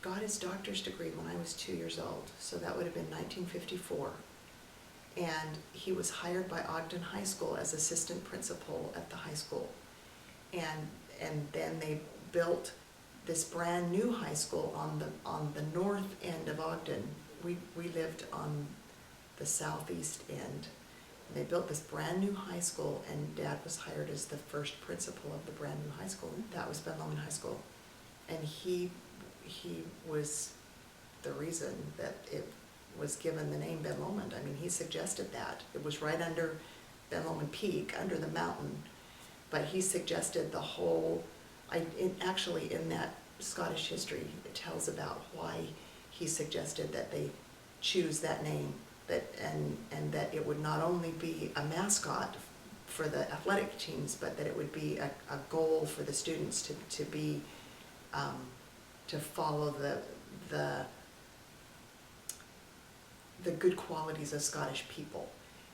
got his doctor's degree when I was 2 years old, so that would have been 1954. And he was hired by Ogden High School as assistant principal at the high school. And then they built this brand new high school on the north end of Ogden. We lived on the southeast end. They built this brand new high school, and Dad was hired as the first principal of the brand new high school. That was Ben Lomond High School. And he was the reason that it was given the name Ben Lomond. I mean, he suggested that. It was right under Ben Lomond Peak, under the mountain. But he suggested the whole, actually in that Scottish history, it tells about why he suggested that they choose that name, and that it would not only be a mascot for the athletic teams, but that it would be a goal for the students to be, to follow the good qualities of Scottish people,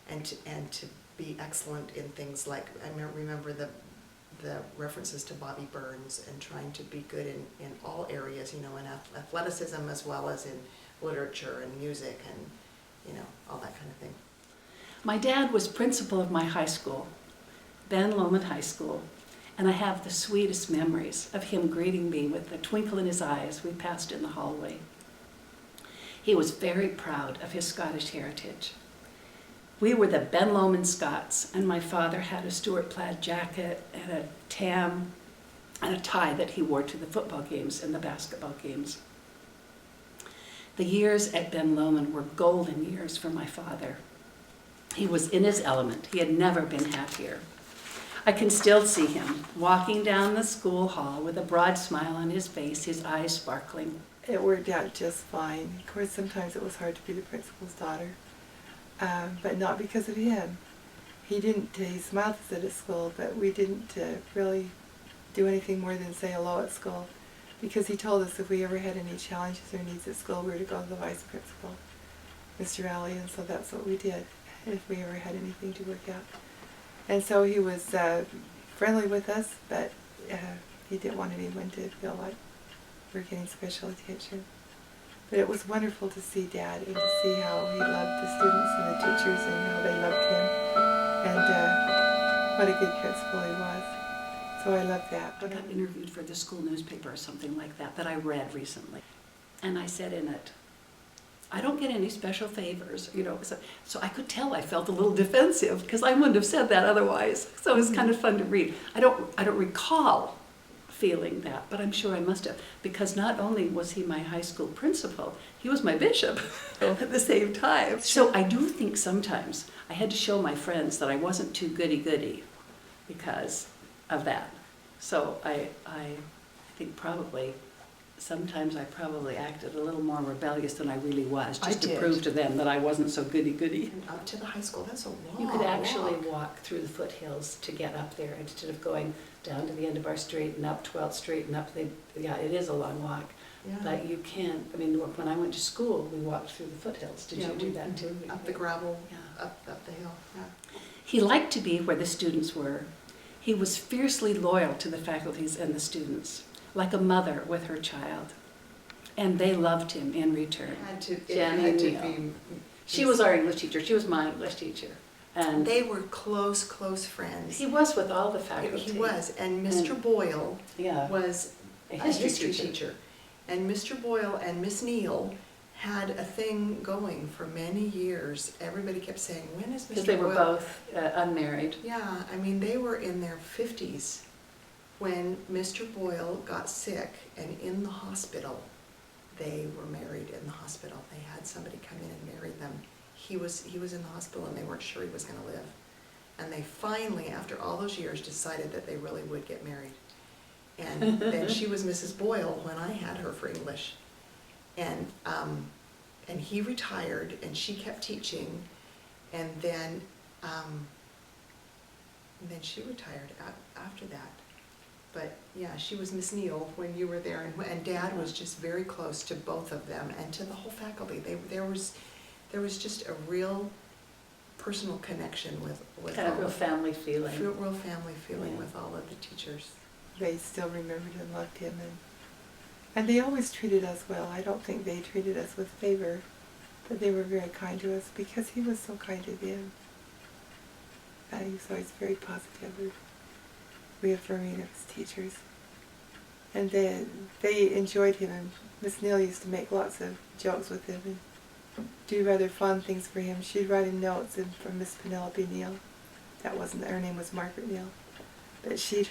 and to be excellent in things like, I remember the references to Bobby Burns, and trying to be good in all areas, you know, in athleticism as well as in literature and music and, you know, all that kind of thing. My dad was principal of my high school, Ben Lomond High School, and I have the sweetest memories of him greeting me with a twinkle in his eye as we passed in the hallway. He was very proud of his Scottish heritage. We were the Ben Lomond Scots, and my father had a Stuart plaid jacket and a tam and a tie that he wore to the football games and the basketball games. The years at Ben Lomond were golden years for my father. He was in his element. He had never been happier. I can still see him walking down the school hall with a broad smile on his face, his eyes sparkling. It worked out just fine. Of course, sometimes it was hard to be the principal's daughter, but not because of him. He smiled at us at school, but we didn't really do anything more than say hello at school, because he told us if we ever had any challenges or needs at school, we were to go to the vice principal, Mr. Alley, and so that's what we did if we ever had anything to work out. And so he was friendly with us, but he didn't want anyone to feel like we're getting special attention. But it was wonderful to see Dad and to see how he loved the students and the teachers and how they loved him. And what a good principal he was. So I love that. I got interviewed for the school newspaper or something like that I read recently. And I said in it, I don't get any special favors, you know. So I could tell I felt a little defensive because I wouldn't have said that otherwise. So it was kind of fun to read. I don't recall feeling that, but I'm sure I must have, because not only was he my high school principal, he was my bishop at the same time. So I do think sometimes I had to show my friends that I wasn't too goody-goody because of that. So I think probably sometimes I probably acted a little more rebellious than I really was, just to prove to them that I wasn't so goody-goody. And up to the high school, that's a long You could actually walk through the foothills to get up there instead of going down to the end of our street and up 12th Street and up yeah, it is a long walk. Yeah. But you can't, I mean, when I went to school, we walked through the foothills. Did you do that too? Up the gravel, yeah. up the hill, yeah. He liked to be where the students were. He was fiercely loyal to the faculties and the students, like a mother with her child. And they loved him in return. It had to be. She was our English teacher. She was my English teacher. And they were close friends. He was with all the faculty. He was. And Mr. Boyle was a history teacher. And Mr. Boyle and Miss Neal had a thing going for many years. Everybody kept saying, when is Mr. Boyle? Because they were both unmarried. Yeah, I mean, they were in their 50s when Mr. Boyle got sick, and in the hospital, they were married in the hospital. They had somebody come in and marry them. He was in the hospital, and they weren't sure he was going to live. And they finally, after all those years, decided that they really would get married. And then she was Mrs. Boyle when I had her for English. And he retired, and she kept teaching, and then she retired after that. But yeah, she was Miss Neal when you were there, and Dad was just very close to both of them and to the whole faculty. There was just a real personal connection with kind of real family feeling. Real family feeling with all of the teachers. They still remembered and loved him, And they always treated us well. I don't think they treated us with favor, but they were very kind to us because he was so kind to them. He was always very positive, reaffirming of his teachers. And they enjoyed him, and Miss Neal used to make lots of jokes with him and do rather fun things for him. She'd write him notes from Miss Penelope Neal. That wasn't, her name was Margaret Neal. But she'd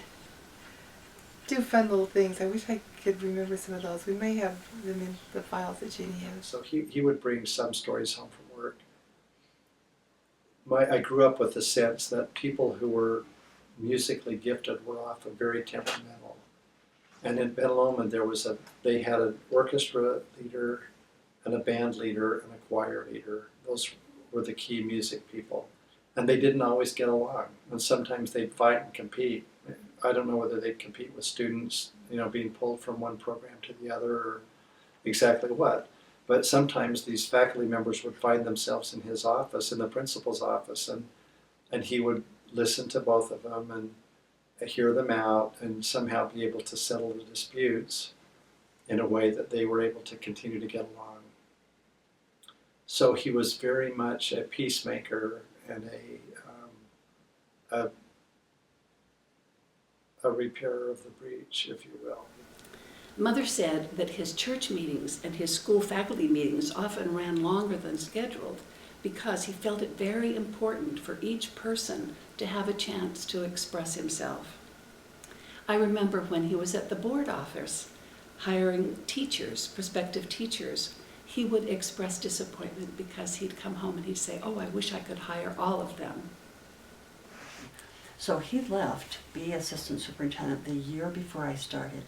do fun little things. I wish I could remember some of those. We may have them in the files that Jeannie has. So he would bring some stories home from work. I grew up with the sense that people who were musically gifted were often very temperamental. And in Ben Lomond they had an orchestra leader and a band leader and a choir leader. Those were the key music people. And they didn't always get along. And sometimes they'd fight and compete. I don't know whether they'd compete with students, being pulled from one program to the other or exactly what. But sometimes these faculty members would find themselves in his office, in the principal's office, and he would listen to both of them and hear them out and somehow be able to settle the disputes in a way that they were able to continue to get along. So he was very much a peacemaker and a repairer of the breach, if you will. Mother said that his church meetings and his school faculty meetings often ran longer than scheduled because he felt it very important for each person to have a chance to express himself. I remember when he was at the board office hiring teachers, prospective teachers, he would express disappointment because he'd come home and he'd say, "Oh, I wish I could hire all of them." So he left, be assistant superintendent, the year before I started.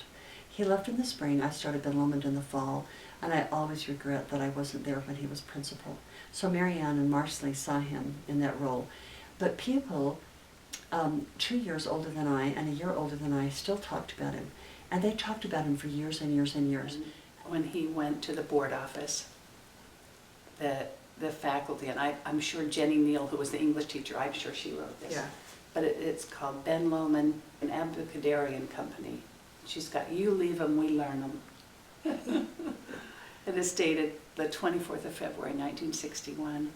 He left in the spring, I started Ben Lomond in the fall, and I always regret that I wasn't there when he was principal. So Marianne and Marsley saw him in that role. But people 2 years older than I and a year older than I still talked about him. And they talked about him for years and years and years. When he went to the board office, the faculty, and I'm sure Jenny Neal, who was the English teacher, I'm sure she wrote this. Yeah. But it's called Ben Lomond, an Abacadarian company. She's got "You Leave 'em, We Learn 'em." It is dated the 24th of February, 1961.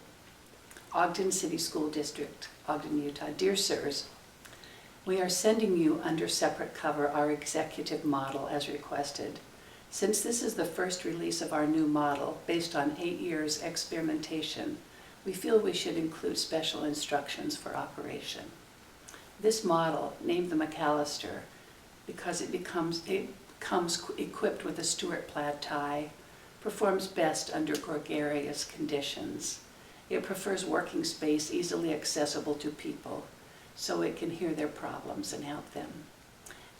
Ogden City School District, Ogden, Utah. Dear Sirs, we are sending you under separate cover our executive model as requested. Since this is the first release of our new model based on 8 years experimentation, we feel we should include special instructions for operation. This model, named the McAllister, because it comes equipped with a Stuart plaid tie, performs best under gregarious conditions. It prefers working space easily accessible to people, so it can hear their problems and help them.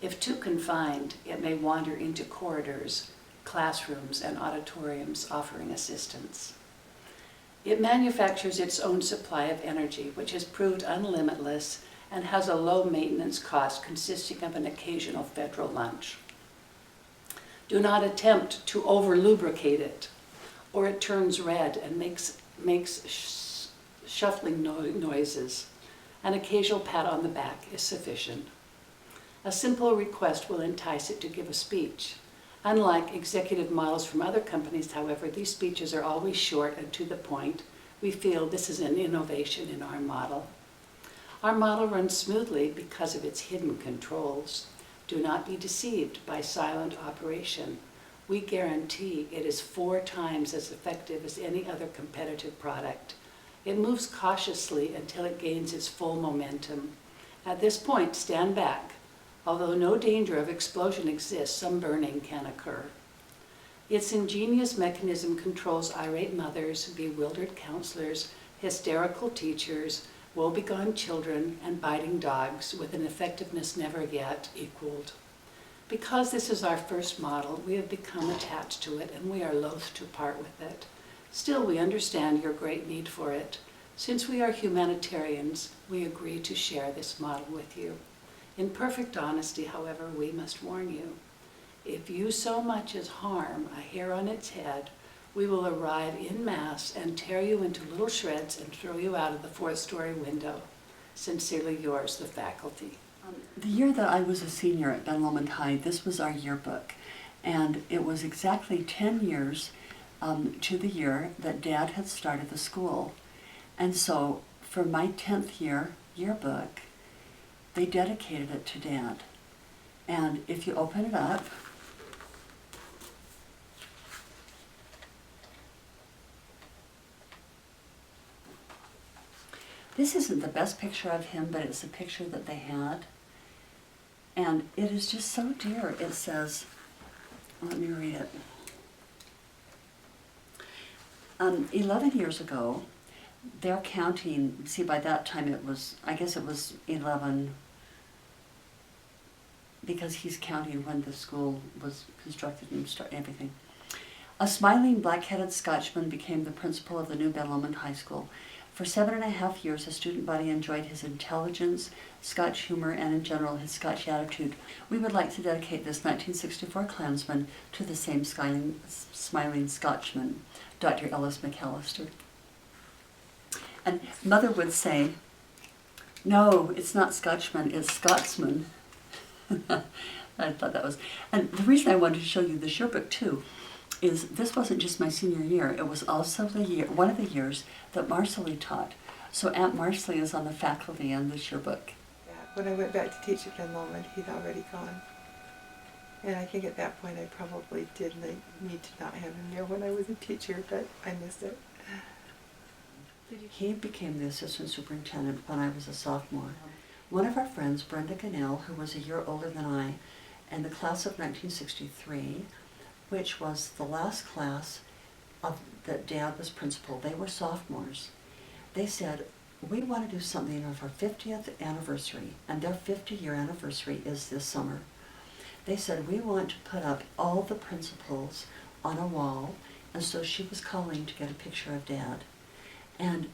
If too confined, it may wander into corridors, classrooms, and auditoriums offering assistance. It manufactures its own supply of energy, which has proved unlimitless and has a low maintenance cost consisting of an occasional federal lunch. Do not attempt to over-lubricate it, or it turns red and makes shuffling noises. An occasional pat on the back is sufficient. A simple request will entice it to give a speech. Unlike executive models from other companies, however, these speeches are always short and to the point. We feel this is an innovation in our model. Our model runs smoothly because of its hidden controls. Do not be deceived by silent operation. We guarantee it is 4 times as effective as any other competitive product. It moves cautiously until it gains its full momentum. At this point, stand back. Although no danger of explosion exists, some burning can occur. Its ingenious mechanism controls irate mothers, bewildered counselors, hysterical teachers, woebegone children, and biting dogs with an effectiveness never yet equaled. Because this is our first model, we have become attached to it and we are loath to part with it. Still, we understand your great need for it. Since we are humanitarians, we agree to share this model with you. In perfect honesty, however, we must warn you. If you so much as harm a hair on its head, we will arrive en masse and tear you into little shreds and throw you out of the 4th-story window. Sincerely yours, the faculty. The year that I was a senior at Ben Lomond High, this was our yearbook. And it was exactly 10 years to the year that Dad had started the school. And so for my 10th yearbook, they dedicated it to Dad. And if you open it up, this isn't the best picture of him, but it's a picture that they had. And it is just so dear. It says, let me read it. 11 years ago, they're counting, see by that time it was, I guess it was 11, because he's counting when the school was constructed and everything. A smiling black-headed Scotchman became the principal of the new Ben Lomond High School. For 7.5 years, the student body enjoyed his intelligence, Scotch humor, and in general his Scotch attitude. We would like to dedicate this 1964 Klansman to the same smiling Scotchman, Dr. Ellis McAllister. And Mother would say, no, it's not Scotchman, it's Scotsman. I thought that was, and the reason I wanted to show you this yearbook too is this wasn't just my senior year, it was also the year, one of the years that Marcelly taught. So Aunt Marcelly is on the faculty in this yearbook. When I went back to teach at Ben Lomond, he'd already gone. And I think at that point I probably did need to not have him there when I was a teacher, but I missed it. He became the assistant superintendent when I was a sophomore. One of our friends, Brenda Gannell, who was a year older than I, and the class of 1963, which was the last class that Dad was principal, they were sophomores. They said, we want to do something of our 50th anniversary, and their 50-year anniversary is this summer. They said, we want to put up all the principals on a wall, and so she was calling to get a picture of Dad. And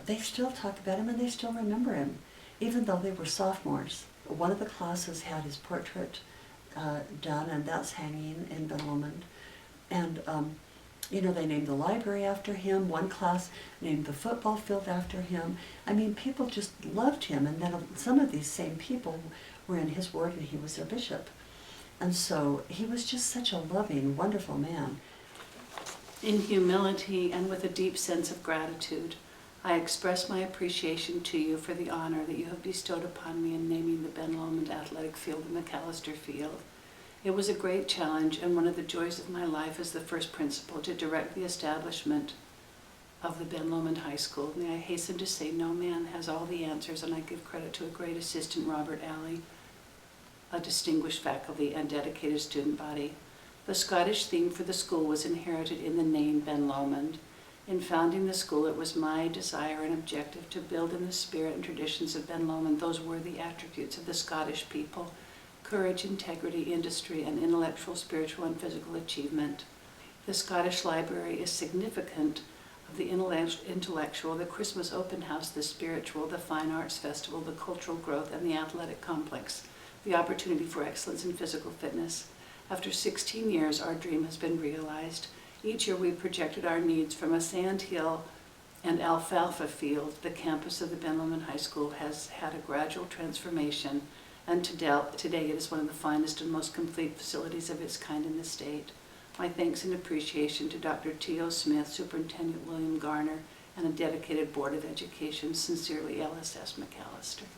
they still talk about him and they still remember him, even though they were sophomores. One of the classes had his portrait done, and that's hanging in Ben Lomond. And you know, they named the library after him. One class named the football field after him. I mean, people just loved him. And then some of these same people were in his ward and he was their bishop. And so he was just such a loving, wonderful man. In humility and with a deep sense of gratitude, I express my appreciation to you for the honor that you have bestowed upon me in naming the Ben Lomond Athletic Field the McAllister Field. It was a great challenge and one of the joys of my life as the first principal to direct the establishment of the Ben Lomond High School. May I hasten to say no man has all the answers, and I give credit to a great assistant, Robert Alley, a distinguished faculty and dedicated student body. The Scottish theme for the school was inherited in the name Ben Lomond. In founding the school, it was my desire and objective to build in the spirit and traditions of Ben Lomond those worthy attributes of the Scottish people: courage, integrity, industry, and intellectual, spiritual, and physical achievement. The Scottish Library is significant of the intellectual, the Christmas open house, the spiritual, the fine arts festival, the cultural growth, and the athletic complex, the opportunity for excellence in physical fitness. After 16 years, our dream has been realized. Each year we projected our needs from a sandhill and alfalfa field. The campus of the Ben Lomond High School has had a gradual transformation, and today it is one of the finest and most complete facilities of its kind in the state. My thanks and appreciation to Dr. T.O. Smith, Superintendent William Garner, and a dedicated Board of Education. Sincerely, Ellis S. McAllister.